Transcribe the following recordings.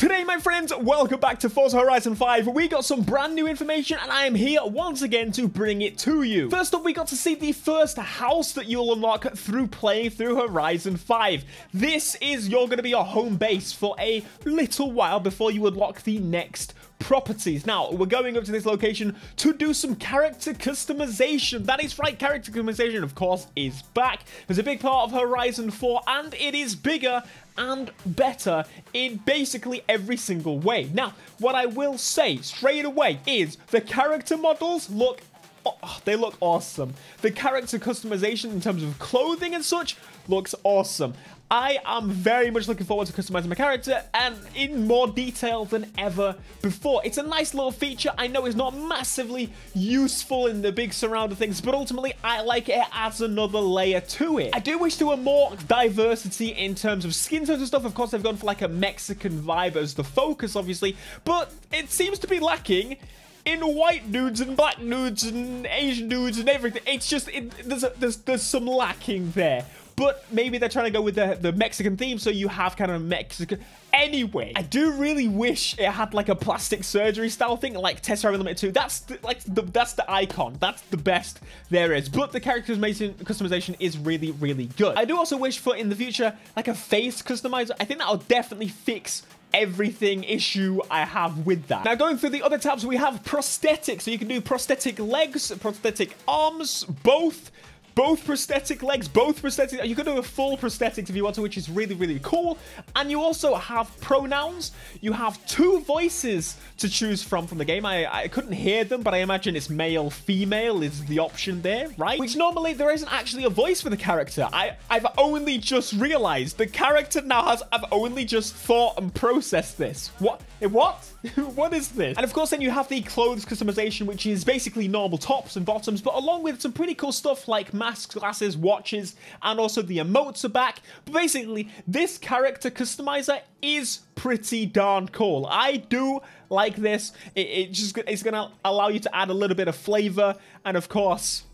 Today, my friends, welcome back to Forza Horizon 5. We got some brand new information, and I am here once again to bring it to you. First up, we got to see the first house that you'll unlock through playing through Horizon 5. This is going to be your home base for a little while before you unlock the next properties. Now, we're going up to this location to do some character customization. That is right, character customization, of course, is back. It's a big part of Horizon 4, and it is bigger and better in basically every single way. Now, what I will say straight away is the character models look awesome. The character customization in terms of clothing and such looks awesome. I am very much looking forward to customizing my character and in more detail than ever before. It's a nice little feature. I know it's not massively useful in the big surround of things, but ultimately I like it as another layer to it. I do wish there were more diversity in terms of skin tones and stuff. Of course, they've gone for like a Mexican vibe as the focus, obviously, but it seems to be lacking in white dudes and black dudes and Asian dudes and everything. It's just, there's some lacking there. But maybe they're trying to go with the Mexican theme, so you have kind of Mexican. Anyway, I do really wish it had like a plastic surgery style thing, like Test Drive Unlimited 2. That's the icon. That's the best there is. But the character customization is really, really good. I do also wish for in the future like a face customizer. I think that'll definitely fix everything issue I have with that. Now, going through the other tabs, we have prosthetics. So you can do prosthetic legs, prosthetic arms, both prosthetic legs, both prosthetic. You can do a full prosthetics if you want to, which is really, really cool. And you also have pronouns. You have 2 voices to choose from the game. I couldn't hear them, but I imagine it's male, female is the option there, right? Which normally there isn't actually a voice for the character. I've only just realized the character now has, I've only just thought and processed this. What? What is this? And of course, then you have the clothes customization, which is basically normal tops and bottoms, but along with some pretty cool stuff like masks, glasses, watches, and also the emotes are back. But basically, this character customizer is pretty darn cool. I do like this. It's gonna allow you to add a little bit of flavor, and of course,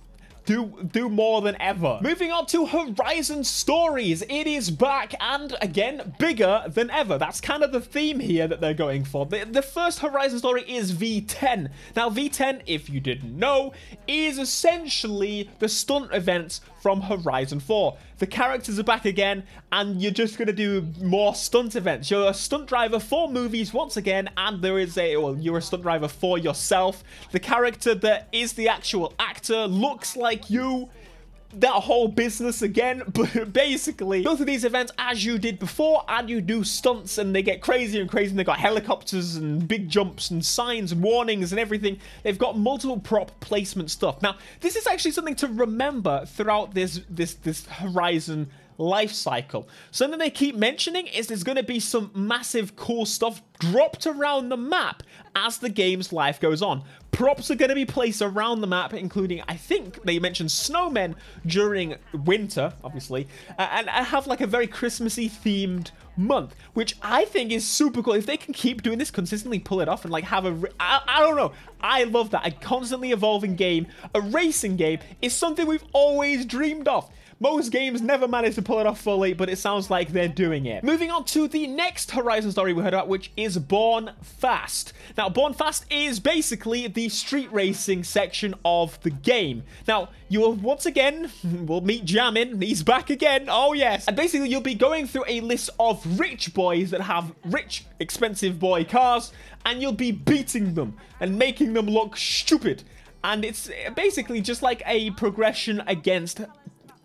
do more than ever. Moving on to Horizon Stories. It is back and again bigger than ever. That's kind of the theme here that they're going for. The first Horizon story is V10. Now V10, if you didn't know, is essentially the stunt events from Horizon 4. The characters are back again, and you're just going to do more stunt events. You're a stunt driver for movies once again, and there is you're a stunt driver for yourself. The character that is the actual actor looks like you. That whole business again, but basically go through these events as you did before, and you do stunts, and they get crazier and crazier. And they've got helicopters and big jumps and signs and warnings and everything. They've got multiple prop placement stuff. Now, this is actually something to remember throughout this Horizon life cycle. Something they keep mentioning is there's going to be some massive cool stuff dropped around the map as the game's life goes on. Props are going to be placed around the map, including, I think they mentioned snowmen during winter, obviously, and I have like a very Christmassy themed month, which I think is super cool. If they can keep doing this, consistently pull it off and like have I don't know. I love that. A constantly evolving game, a racing game is something we've always dreamed of. Most games never manage to pull it off fully, but it sounds like they're doing it. Moving on to the next Horizon story we heard about, which is Born Fast. Now, Born Fast is basically the street racing section of the game. Now, you will once again, we'll meet Jamin. He's back again. Oh, yes. And basically, you'll be going through a list of rich boys that have rich, expensive boy cars, and you'll be beating them and making them look stupid. And it's basically just like a progression against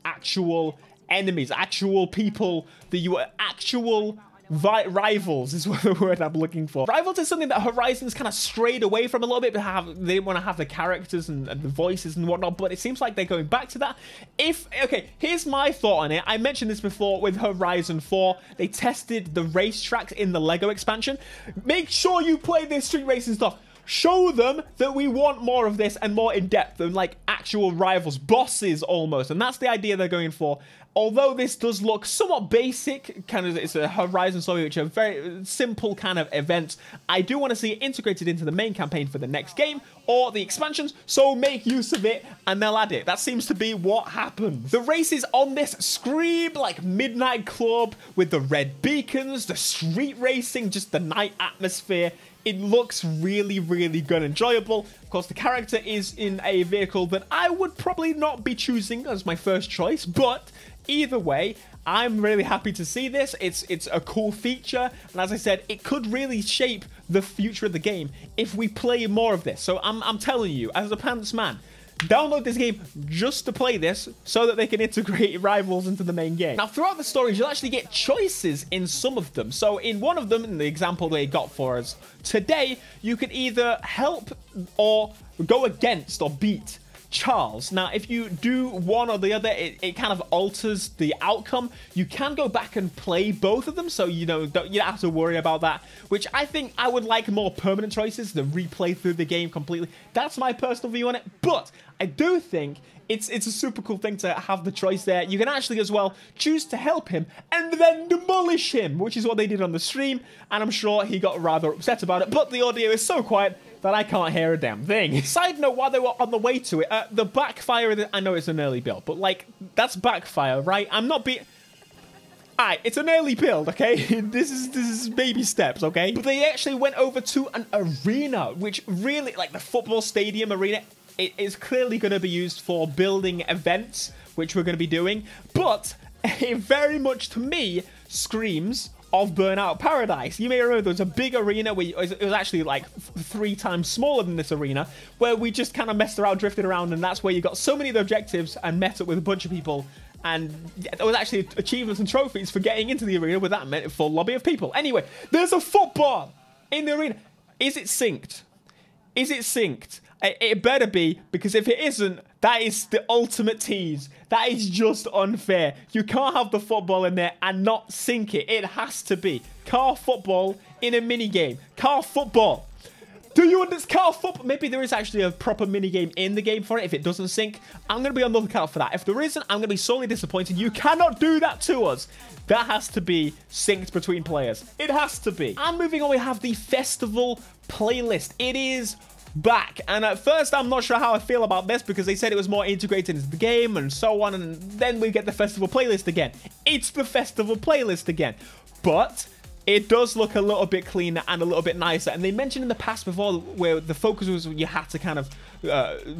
actual enemies, actual people that you are actual rivals is what the word I'm looking for. Rivals is something that Horizon's kind of strayed away from a little bit. They want to have the characters and the voices and whatnot, but it seems like they're going back to that. Okay, here's my thought on it. I mentioned this before with Horizon 4. They tested the racetracks in the Lego expansion. Make sure you play this street racing stuff. Show them that we want more of this and more in depth and like actual rivals, bosses almost. And that's the idea they're going for. although this does look somewhat basic, kind of, it's a Horizon story, which are very simple kind of events, I do want to see it integrated into the main campaign for the next game, or the expansions, so make use of it, and they'll add it. That seems to be what happens. The races on this scream like Midnight Club, with the red beacons, the street racing, just the night atmosphere. It looks really, really good and enjoyable. Of course, the character is in a vehicle that I would probably not be choosing as my first choice, but either way, I'm really happy to see this. It's a cool feature, and as I said, it could really shape the future of the game if we play more of this. So I'm telling you, as a pants man, download this game just to play this so that they can integrate rivals into the main game. Now, throughout the stories, you'll actually get choices in some of them. So in one of them, in the example they got for us today, you can either help or go against or beat Charles. Now, if you do one or the other, it kind of alters the outcome. You can go back and play both of them, so you don't have to worry about that, which I think I would like more permanent choices than replay through the game completely. That's my personal view on it, but I do think it's a super cool thing to have the choice there. You can actually as well choose to help him and then demolish him, which is what they did on the stream, and I'm sure he got rather upset about it, but the audio is so quiet that I can't hear a damn thing. Side note, while they were on the way to it, the backfire, I know it's an early build, but like, that's backfire, right? I'm not being... Alright, it's an early build, okay? This is baby steps, okay? But they actually went over to an arena, which really, like the football stadium arena, it is clearly going to be used for building events, which we're going to be doing, but it very much, to me, screams of Burnout Paradise. You may remember there was a big arena where it was actually like 3 times smaller than this arena, where we just kind of messed around, drifted around, and that's where you got so many of the objectives and met up with a bunch of people, and there was actually achievements and trophies for getting into the arena with that meant a full lobby of people. Anyway, there's a football in the arena. Is it synced? Is it synced? It better be, because if it isn't, that is the ultimate tease. That is just unfair. You can't have the football in there and not sync it. It has to be. Car football in a minigame. Car football. Do you understand? Car football? Maybe there is actually a proper minigame in the game for it if it doesn't sync. I'm going to be on the lookout for that. If there isn't, I'm going to be sorely disappointed. You cannot do that to us. That has to be synced between players. It has to be. And moving on, we have the festival playlist. It is back, and at first I'm not sure how I feel about this, because they said it was more integrated into the game and so on, and then we get the festival playlist again. It's the festival playlist again, but it does look a little bit cleaner and a little bit nicer. And they mentioned in the past before where the focus was you had to kind of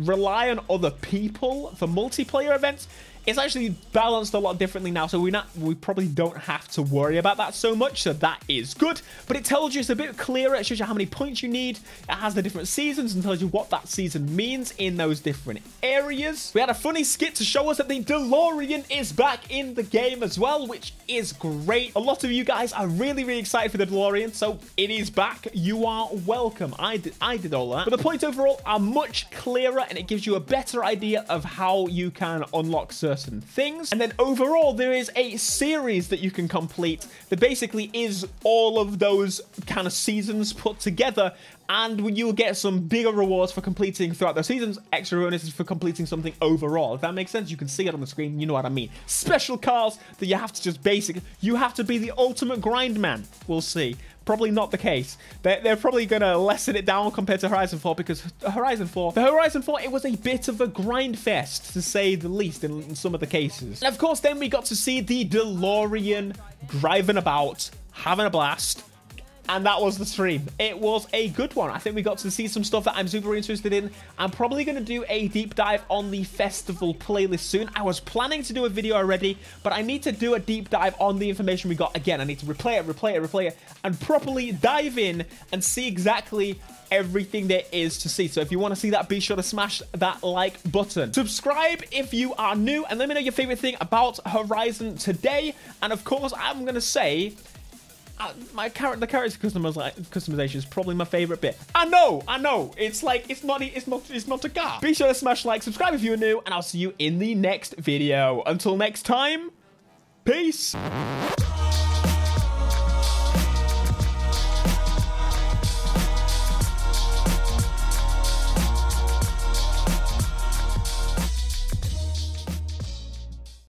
rely on other people for multiplayer events. It's actually balanced a lot differently now, so we probably don't have to worry about that so much, so that is good. But it tells you, it's a bit clearer, it shows you how many points you need, it has the different seasons and tells you what that season means in those different areas. We had a funny skit to show us that the DeLorean is back in the game as well, which is great. A lot of you guys are really, really excited for the DeLorean, so it is back. You are welcome. I did all that. But the points overall are much clearer, and it gives you a better idea of how you can unlock certain things. And then overall, there is a series that you can complete that basically is all of those kind of seasons put together, and you will get some bigger rewards for completing throughout those seasons, extra bonuses for completing something overall. If that makes sense, you can see it on the screen, you know what I mean. Special cars that you have to just you have to be the ultimate grind man. We'll see. Probably not the case. They're probably going to lessen it down compared to Horizon 4, because Horizon 4, it was a bit of a grind fest, to say the least, in some of the cases. And of course, then we got to see the DeLorean driving about, having a blast, and that was the stream. It was a good one. I think we got to see some stuff that I'm super interested in. I'm probably going to do a deep dive on the festival playlist soon. I was planning to do a video already, but I need to do a deep dive on the information we got. Again, I need to replay it, and properly dive in and see exactly everything there is to see. So if you want to see that, be sure to smash that like button. Subscribe if you are new, and let me know your favorite thing about Horizon today. And of course, I'm going to say, the character customization is probably my favorite bit. I know. It's like, it's not a car. Be sure to smash like, subscribe if you're new, and I'll see you in the next video. Until next time, peace.